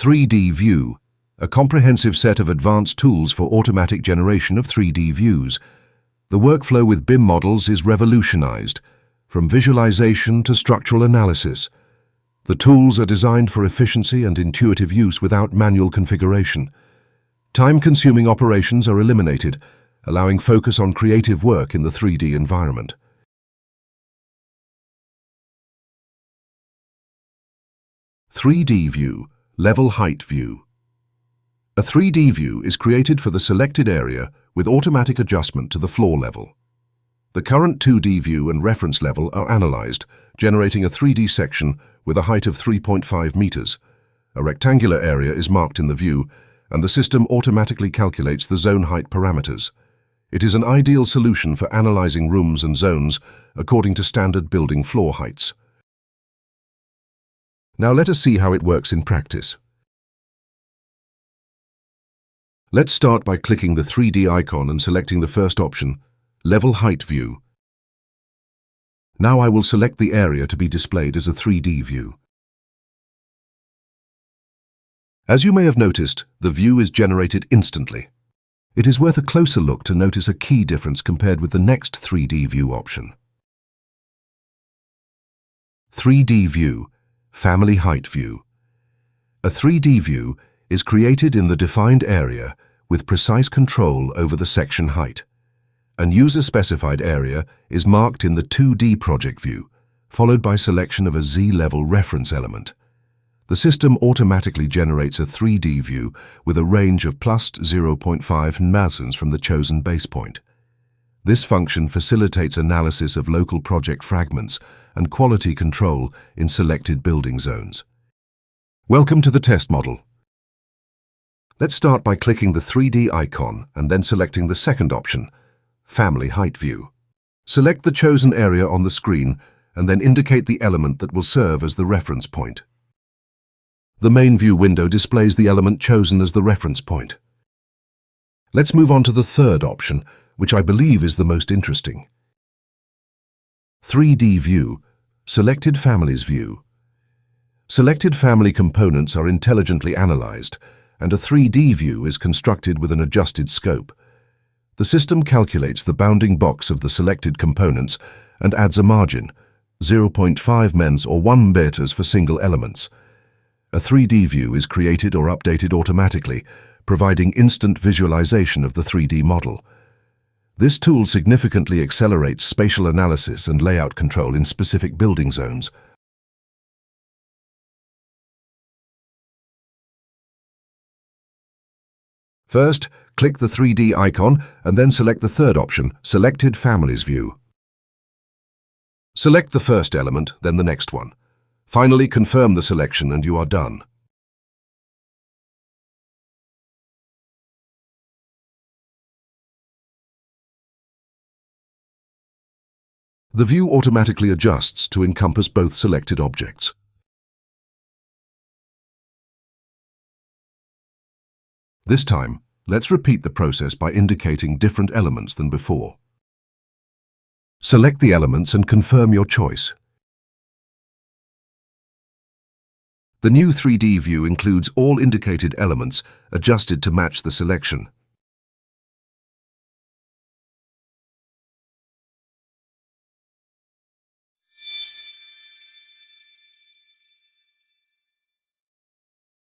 3D View, a comprehensive set of advanced tools for automatic generation of 3D views. The workflow with BIM models is revolutionized, from visualization to structural analysis. The tools are designed for efficiency and intuitive use without manual configuration. Time-consuming operations are eliminated, allowing focus on creative work in the 3D environment. "3D View, Level Height View". A 3D view is created for the selected area with automatic adjustment to the floor level. The current 2D view and reference level are analyzed, generating a 3D section with a height of 3.5 meters. A rectangular area is marked in the view, and the system automatically calculates the zone height parameters. It is an ideal solution for analyzing rooms and zones according to standard building floor heights. Now let us see how it works in practice. Let's start by clicking the 3D icon and selecting the first option, Level Height View. Now I will select the area to be displayed as a 3D view. As you may have noticed, the view is generated instantly. It is worth a closer look to notice a key difference compared with the next 3D view option. 3D View, Family Height View. A 3D view is created in the defined area with precise control over the section height. An user-specified area is marked in the 2D project view, followed by selection of a Z-level reference element. The system automatically generates a 3D view with a range of plus 0.5 newtons from the chosen base point. This function facilitates analysis of local project fragments and quality control in selected building zones. Welcome to the test model. Let's start by clicking the 3D icon and then selecting the second option, Family Height View. Select the chosen area on the screen and then indicate the element that will serve as the reference point. The main view window displays the element chosen as the reference point. Let's move on to the third option, which I believe is the most interesting. 3D View, Selected Families View. Selected family components are intelligently analyzed, and a 3D view is constructed with an adjusted scope. The system calculates the bounding box of the selected components and adds a margin, 0.5 mens or 1 meters for single elements. A 3D view is created or updated automatically, providing instant visualization of the 3D model. This tool significantly accelerates spatial analysis and layout control in specific building zones. First, click the 3D icon and then select the third option, Selected Families View. Select the first element, then the next one. Finally, confirm the selection and you are done. The view automatically adjusts to encompass both selected objects. This time, let's repeat the process by indicating different elements than before. Select the elements and confirm your choice. The new 3D view includes all indicated elements adjusted to match the selection.